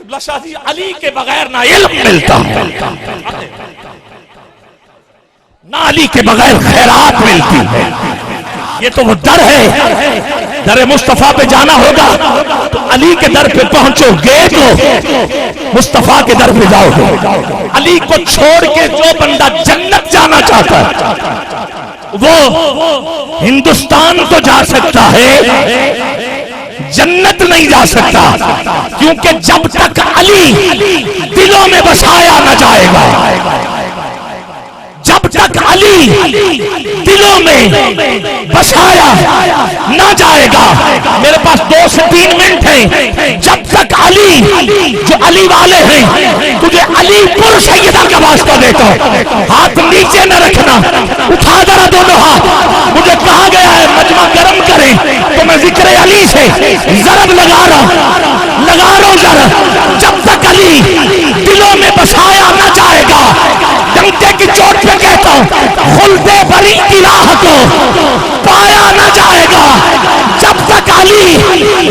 قبلہ شاہ جی علی کے بغیر نہ علم ملتا ہے، نہ علی کے بغیر خیرات ملتی ہے. یہ تو وہ در ہے، در مصطفیٰ پہ جانا ہوگا تو علی کے در پہ پہنچو گے تو مصطفیٰ کے در پہ جاؤ گے. علی کو چھوڑ کے جو بندہ جنت جانا چاہتا ہے وہ ہندوستان تو جا سکتا ہے، جنت نہیں جا سکتا، کیونکہ جب تک علی دلوں میں بسایا نہ جائے گا، جب تک علی دلوں میں بسایا نہ جائے گا. میرے پاس 2 سے 3 منٹ ہیں. جب تک علی جو علی والے ہیں، تجھے علی پور سیدہ کا واسطہ دیتا ہوں، ہاتھ نیچے نہ رکھنا، اٹھا ذرا دونوں ہاتھ. مجھے کہا گیا ہے مجمع گرم کریں تو میں ذکر علی سے ضرب لگا رہا ہوں ضرب. جب تک علی دلوں میں بسایا نہ جائے گا، ڈنڈے کی چوٹ پہ کہتا ہوں، خلد بری کی راہ کو پایا نہ جائے گا. جب تک علی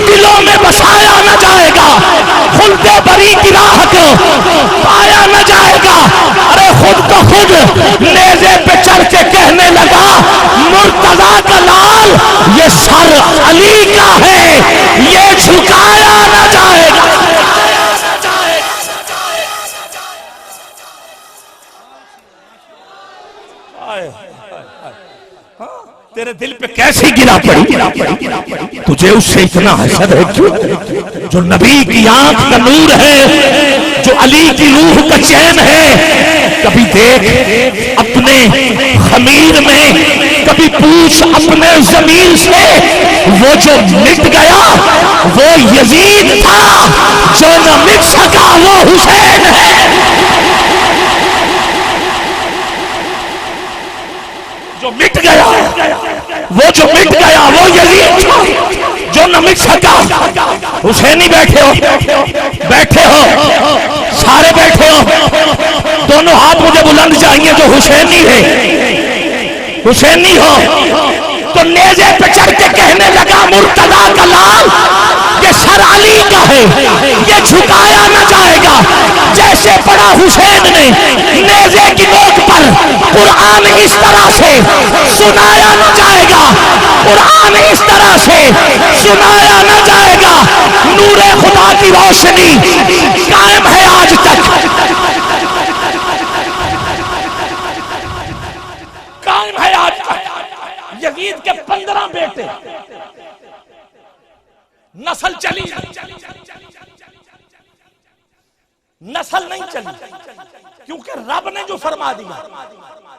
دلوں میں بسایا نہ جائے گا، خلد بری کی راہ کو پایا نہ جائے گا. ارے خود تو خود نیزے پہ چڑھ کے کہنے لگا، مرتضیٰ کا لال یہ سر علی کا ہے، یہ جھکایا نہ جائے گا. تیرے دل پہ کیسی گرا پڑی؟ تجھے اس سے اتنا حسد ہے کیوں؟ جو نبی کی آنکھ کا نور ہے، جو علی کی روح کا چین ہے. کبھی دیکھ اپنے خمیر میں، کبھی پوچھ اپنے ضمیر سے، وہ جو مٹ گیا وہ یزید تھا، جو نہ مٹ سکا وہ حسین ہے. جو مٹ گیا وہ یزید تھا، جو نہ مٹ سکا. حسینی بیٹھے ہو سارے بیٹھے ہو، دونوں ہاتھ مجھے بلند چاہیے جو حسینی ہو تو نیزے پہ چڑھ کے کہنے لگا، مرتضیٰ کا لال یہ سر علی کا ہے، یہ جھکایا نہ جائے گا. جیسے پڑھا حسین نے نیزے کی نوک پر، قرآن اس طرح سے سنایا نہ جائے گا، قرآن اس طرح سے سنایا نہ جائے گا. نور خدا کی روشنی قائم ہے آج تک، قائم ہے آج تک. یزید کے 15 بیٹے، نسل چلی، نسل نہیں چلی، کیونکہ رب نے جو فرما دیا،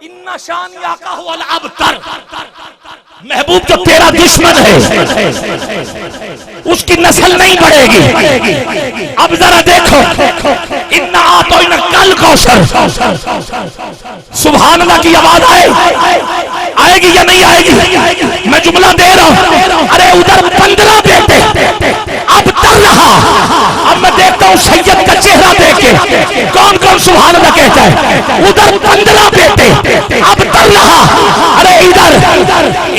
اِنَّ شَانِئَکَ هُوَ الْأَبْتَرُ، محبوب جو تیرا دشمن ہے اس کی نسل نہیں بڑھے گی. اب ذرا دیکھو، اِنَّا أَعْطَيْنَاكَ الْكَوْثَرَ، سبحان اللہ کی آواز آئے گی یا نہیں آئے گی؟ میں جملہ دے رہا ہوں. ارے ادھر 15 بیٹے، اب تر رہا. اب میں دیکھتا ہوں سید کا چہرہ دیکھ کے کون کون سبحان اللہ کہتا ہے. ادھر 15 بیٹے، اب تر رہا. ارے ادھر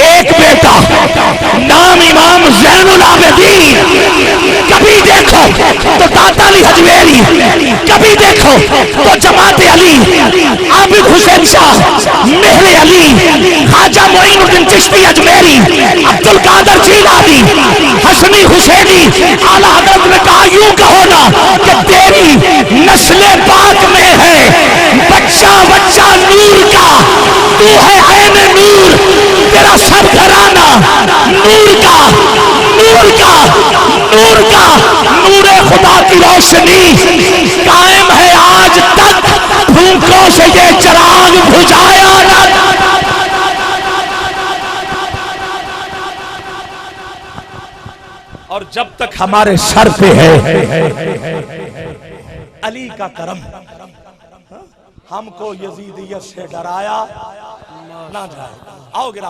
ایک بیٹا، نام امام زین العابدین. کبھی دیکھو تو داتا علی حجویری، کبھی دیکھو تو جماعت علی، عابد حسین شاہ، مہر علی، خواجہ معین الدین چشتی اجمیری، عبد القادر جیلانی، حسنی حسینی. اعلیٰ حضرت نے کہا یوں کہو نا کہ تیری نسل پاک میں ہے بچہ نور کا، تو ہے عین نور. تیرا سب گھرانہ نور کا، نور خدا کی روشنی قائم ہے آج تک. پھونکوں سے یہ چراغ بجھایا نہ. اور جب تک ہمارے سر پہ ہے علی کا کرم، ہم کو یزیدیت سے ڈرایا نہ جائے. آؤ گرام